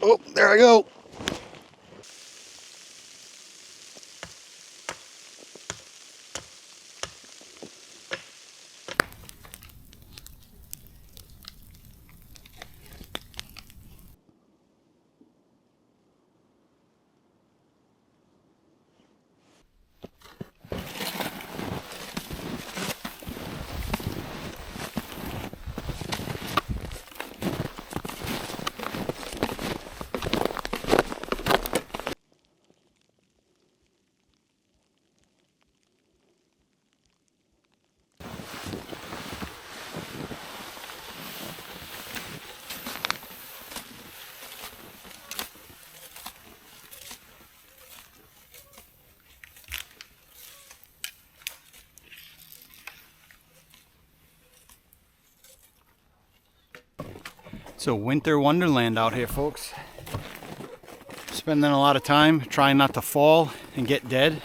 Oh, there I go. So winter wonderland out here, folks. Spending a lot of time trying not to fall and get dead.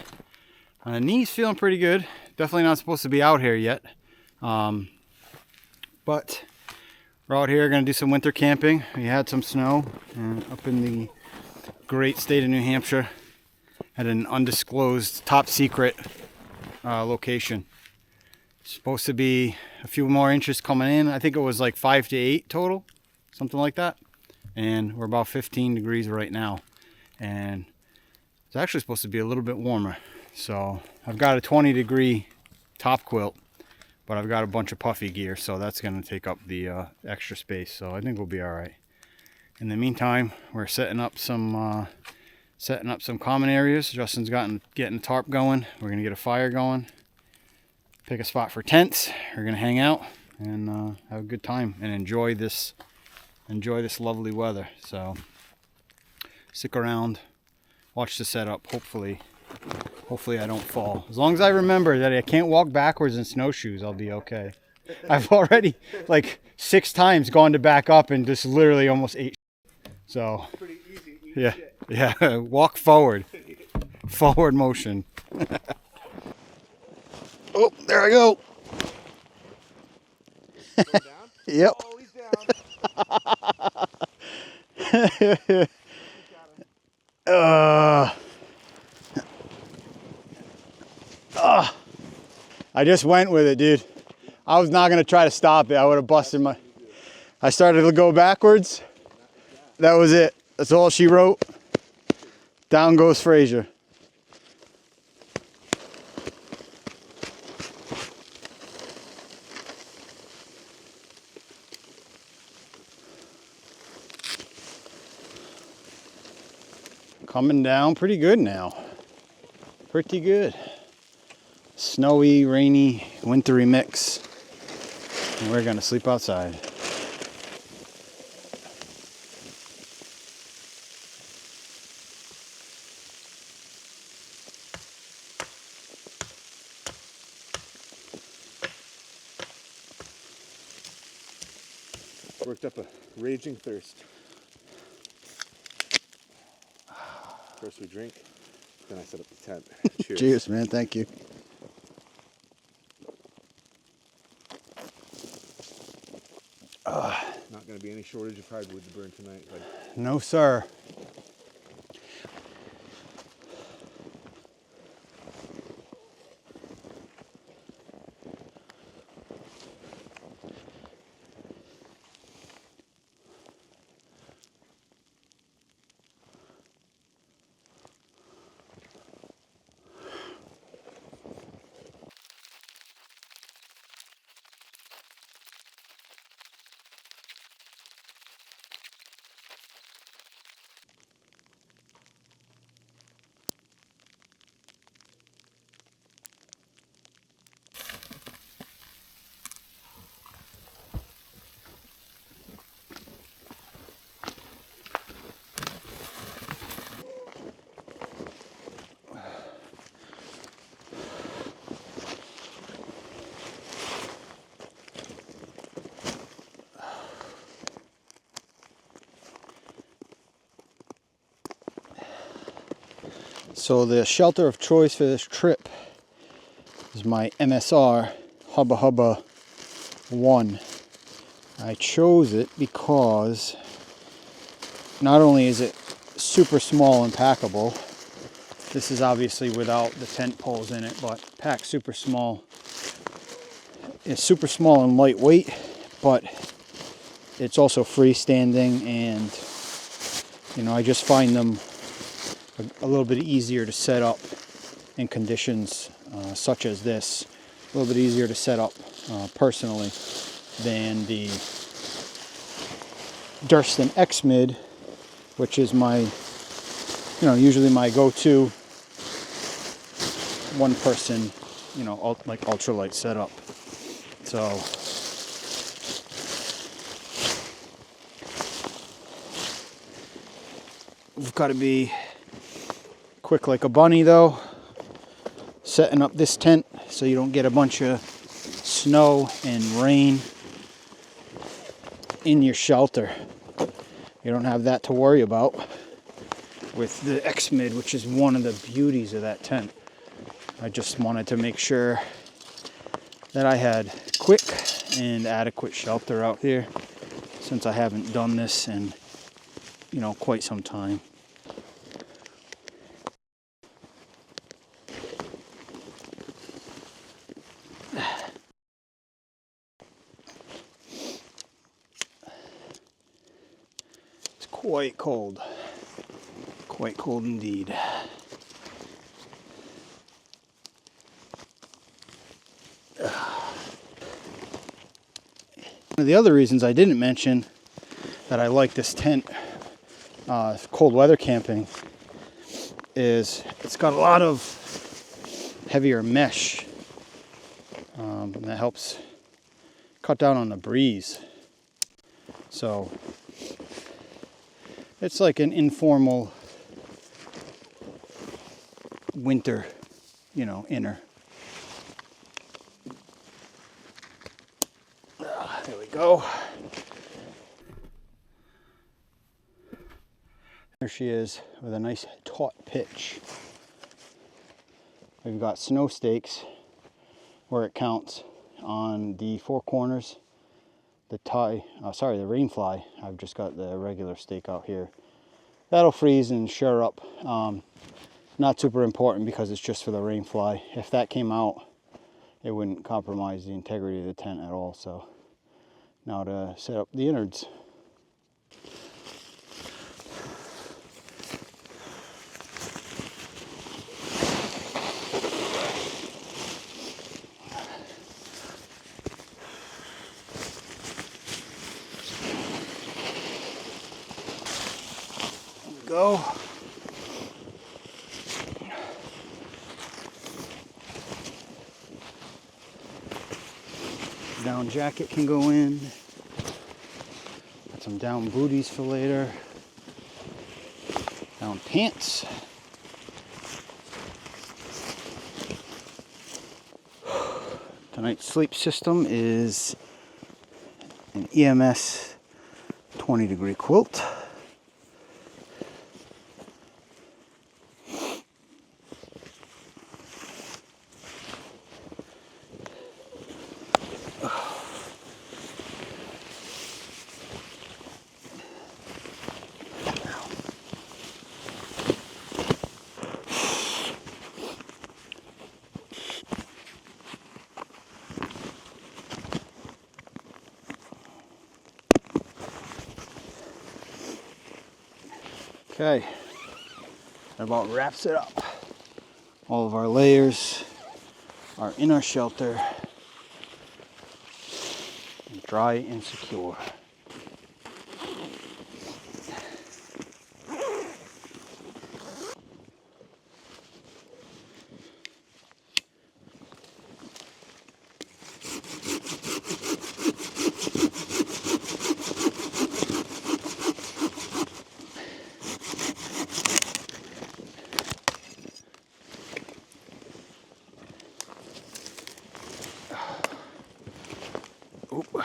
Knees feeling pretty good. Definitely not supposed to be out here yet. But we're out here gonna do some winter camping. We had some snow up in the great state of New Hampshire at an undisclosed top secret location. Supposed to be a few more inches coming in. I think it was like 5 to 8 total, something like that. And we're about 15 degrees right now. And it's actually supposed to be a little bit warmer. So I've got a 20-degree top quilt, but I've got a bunch of puffy gear, so that's going to take up the extra space. So I think we'll be all right. In the meantime, we're setting up some common areas. Justin's getting the tarp going. We're going to get a fire going. Pick a spot for tents. We're going to hang out and have a good time and enjoy this lovely weather. So stick around, watch the setup. Hopefully I don't fall. As long as I remember that I can't walk backwards in snowshoes, I'll be okay. I've already like 6 times gone to back up and just literally almost ate. So pretty easy. yeah, yeah. Walk forward, forward motion. Oh, there I go. Go down? Yep. Oh, he's down. I just went with it, dude. I was not gonna try to stop it. I would have busted my. I started to go backwards. That was it. That's all she wrote. Down goes Fraser. Coming down pretty good now. Pretty good. Snowy, rainy, wintry mix. And we're gonna sleep outside. Worked up a raging thirst. First we drink, then I set up the tent. Cheers. Cheers, man. Thank you. Not going to be any shortage of hardwood to burn tonight. But No, sir. So the shelter of choice for this trip is my MSR Hubba Hubba1. I chose it because not only is it super small and packable, this is obviously without the tent poles in it, but packed super small. It's super small and lightweight, but it's also freestanding, and you know, I just find them a little bit easier to set up in conditions such as this. A little bit easier to set up personally than the Durston X-Mid, which is my, you know, usually my go-to one person, you know, like ultralight setup. So we've got to be quick like a bunny though, setting up this tent so you don't get a bunch of snow and rain in your shelter. You don't have that to worry about with the X-Mid, which is one of the beauties of that tent. I just wanted to make sure that I had quick and adequate shelter out here, since I haven't done this in, you know, quite some time. It's quite cold indeed. One of the other reasons I didn't mention that I like this tent, cold weather camping, is it's got a lot of heavier mesh, and that helps cut down on the breeze. So it's like an informal winter, you know, inner. There we go. There she is with a nice taut pitch. We've got snow stakes where it counts on the four corners. The rainfly, I've just got the regular stake out here. That'll freeze and shore up. Not super important because it's just for the rainfly. If that came out, it wouldn't compromise the integrity of the tent at all. So now to set up the innards. There we go. Down jacket can go in. Got some down booties for later. Down pants. Tonight's sleep system is an EMS 20-degree quilt. Okay, that about wraps it up. All of our layers are in our shelter, dry and secure. Oop.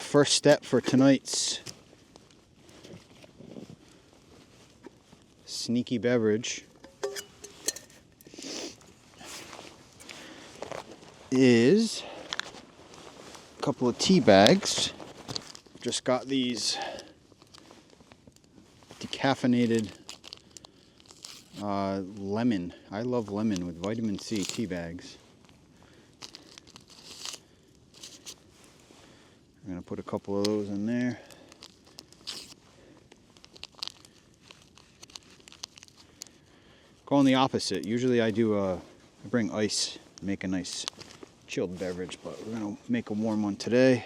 first step for tonight's sneaky beverage is a couple of tea bags. Just got these decaffeinated lemon. I love lemon with vitamin C tea bags. I'm going to put a couple of those in there. Going the opposite. Usually I bring ice, make a nice chilled beverage, but we're going to make a warm one today.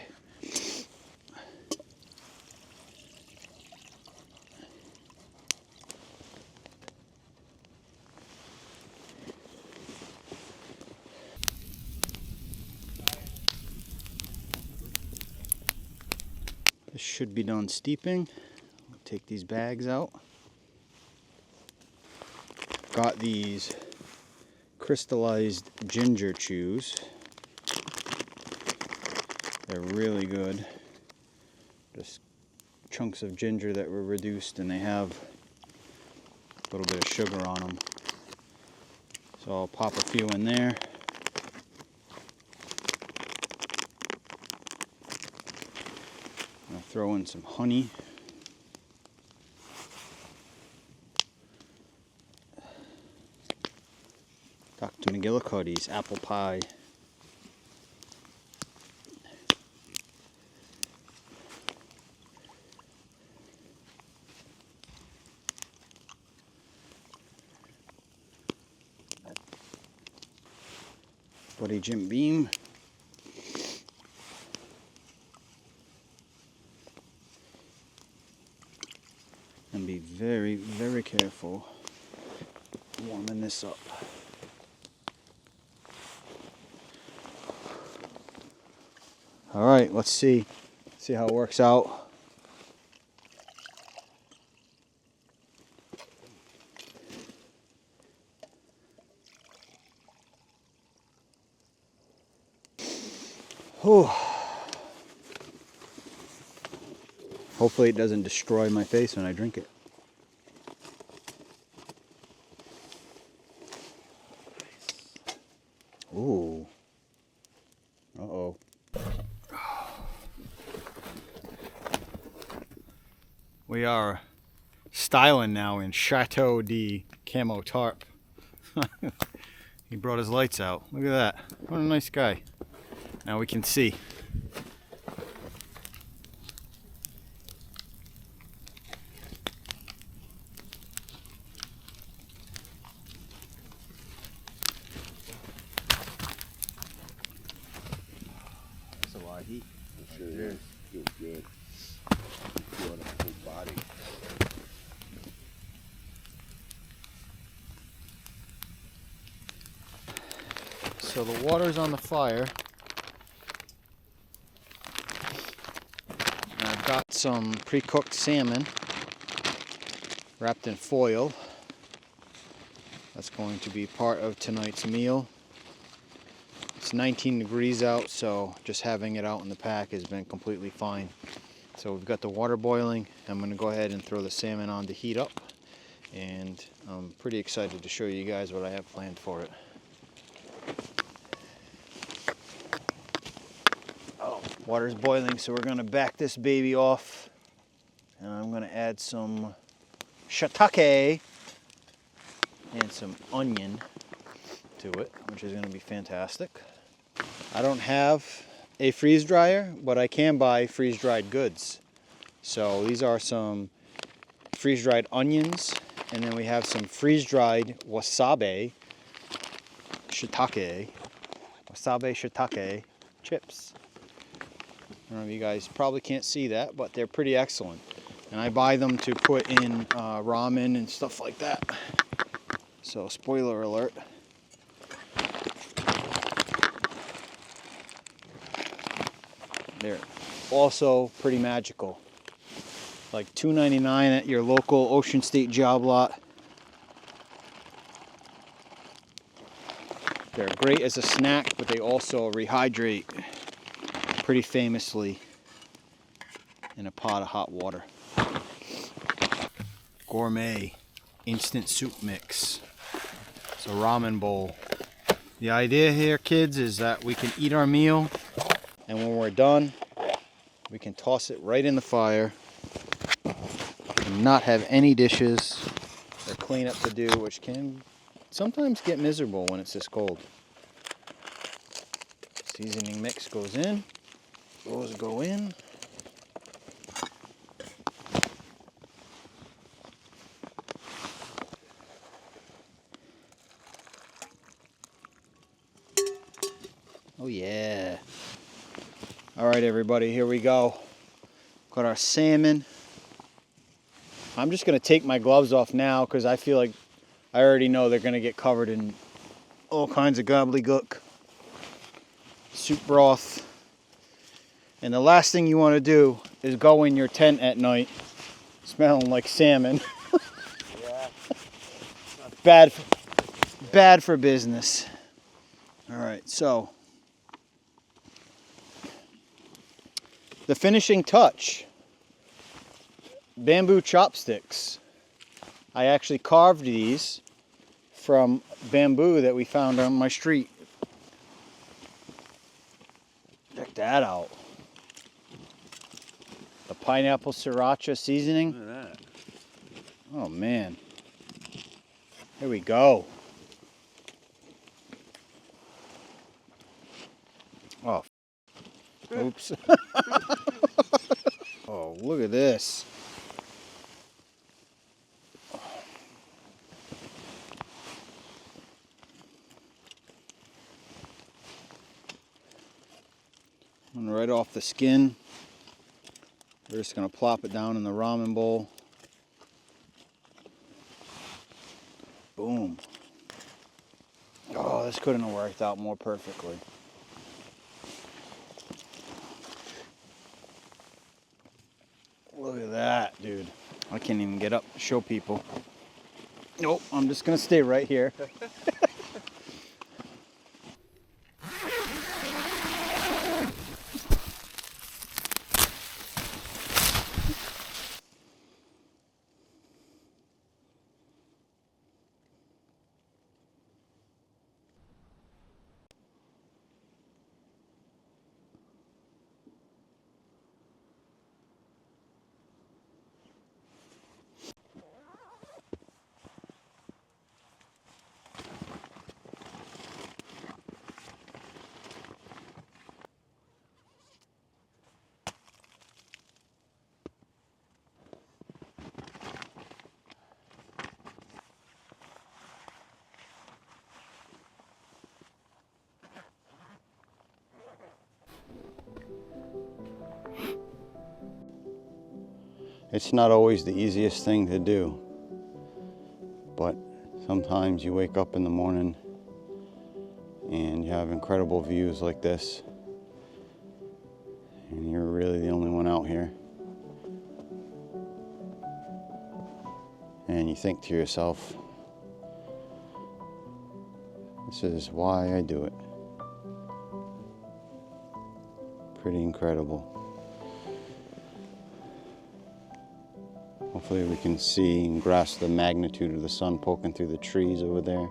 This should be done steeping. I'll take these bags out. Got these crystallized ginger chews. They're really good. Just chunks of ginger that were reduced, and they have a little bit of sugar on them. So I'll pop a few in there. I'll throw in some honey. Dr. McGillicuddy's apple pie. Buddy Jim Beam. And be very, very careful warming this up. All right, let's see how it works out. Whew. Hopefully it doesn't destroy my face when I drink it. Ooh. Uh-oh. We are styling now in Chateau de Camo Tarp. He brought his lights out. Look at that. What a nice guy. Now we can see. That's a lot of heat. It sure is. Feels good. Feel it on the whole body. So the water's on the fire. And I've got some pre-cooked salmon wrapped in foil. That's going to be part of tonight's meal. It's 19 degrees out, so just having it out in the pack has been completely fine. So we've got the water boiling. I'm going to go ahead and throw the salmon on to heat up. And I'm pretty excited to show you guys what I have planned for it. Water's boiling, so we're going to back this baby off. And I'm going to add some shiitake and some onion to it, which is going to be fantastic. I don't have a freeze dryer, but I can buy freeze-dried goods. So these are some freeze-dried onions, and then we have some freeze-dried wasabi shiitake chips. I don't know if you guys probably can't see that, but they're pretty excellent. And I buy them to put in ramen and stuff like that. So spoiler alert. They're also pretty magical. Like $2.99 at your local Ocean State job lot. They're great as a snack, but they also rehydrate pretty famously. in a pot of hot water. Gourmet instant soup mix. It's a ramen bowl. The idea here, kids, is that we can eat our meal, and when we're done, we can toss it right in the fire and not have any dishes or cleanup to do, which can sometimes get miserable when it's this cold. Seasoning mix goes in. Those go in. Oh yeah. All right, everybody, here we go. Got our salmon. I'm just gonna take my gloves off now because I feel like I already know they're gonna get covered in all kinds of gobbledygook. Soup broth. And the last thing you want to do is go in your tent at night smelling like salmon. Yeah. Bad for business. All right, so the finishing touch, bamboo chopsticks. I actually carved these from bamboo that we found on my street. Check that out. The pineapple sriracha seasoning. Look at that. Oh man. Here we go. Oh. Oops. Oh, look at this. And right off the skin. We're just going to plop it down in the ramen bowl. Boom. Oh, this couldn't have worked out more perfectly. Look at that, dude. I can't even get up to show people. Nope, I'm just going to stay right here. It's not always the easiest thing to do, but sometimes you wake up in the morning and you have incredible views like this, and you're really the only one out here. And you think to yourself, this is why I do it. Pretty incredible. Hopefully we can see and grasp the magnitude of the sun poking through the trees over there.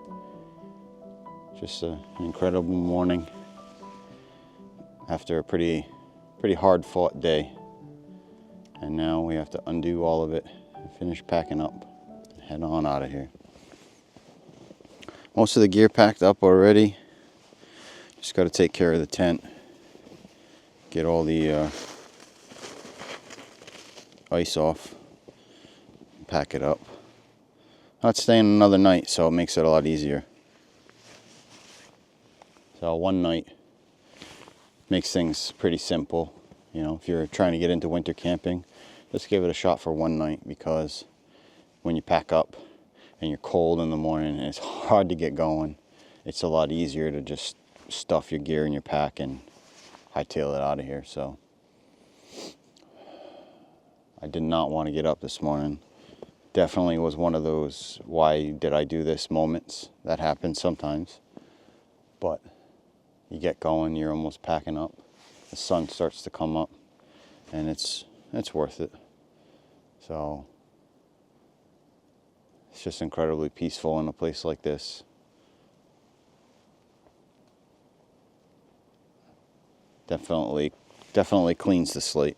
Just an incredible morning after a pretty hard fought day. And now we have to undo all of it and finish packing up and head on out of here. Most of the gear packed up already. Just got to take care of the tent. Get all the ice off. Pack it up. Not staying another night, so it makes it a lot easier. So one night makes things pretty simple. You know, if you're trying to get into winter camping, let's give it a shot for one night, because when you pack up and you're cold in the morning and it's hard to get going, it's a lot easier to just stuff your gear in your pack and hightail it out of here. So I did not want to get up this morning. Definitely was one of those why did I do this moments that happen sometimes. But you get going, you're almost packing up, the sun starts to come up, and it's it's worth it. So it's just incredibly peaceful in a place like this. Definitely cleans the slate.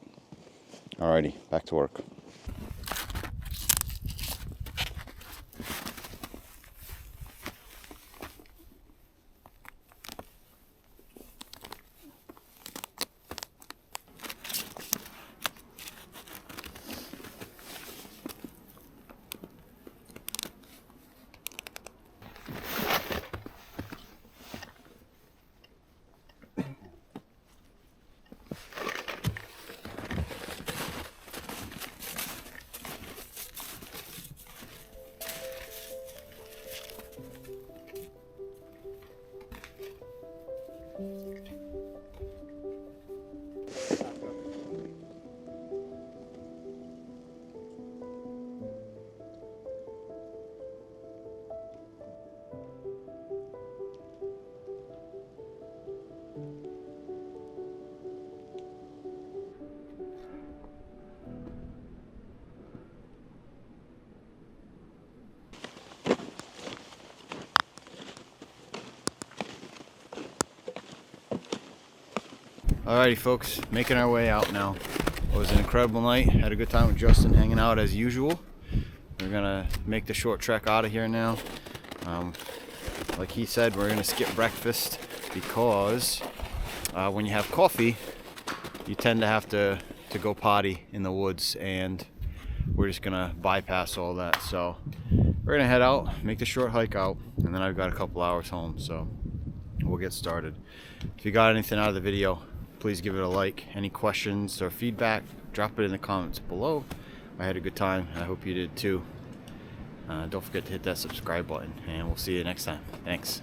Alrighty, back to work. Alrighty folks, making our way out now. It was an incredible night. Had a good time with Justin, hanging out as usual. We're gonna make the short trek out of here now. Like he said, we're gonna skip breakfast because when you have coffee, you tend to have to go potty in the woods, and we're just gonna bypass all that. So we're gonna head out, make the short hike out, and then I've got a couple hours home, so we'll get started. If you got anything out of the video, please give it a like. Any questions or feedback, drop it in the comments below. I had a good time. I hope you did too. Don't forget to hit that subscribe button, and we'll see you next time. Thanks.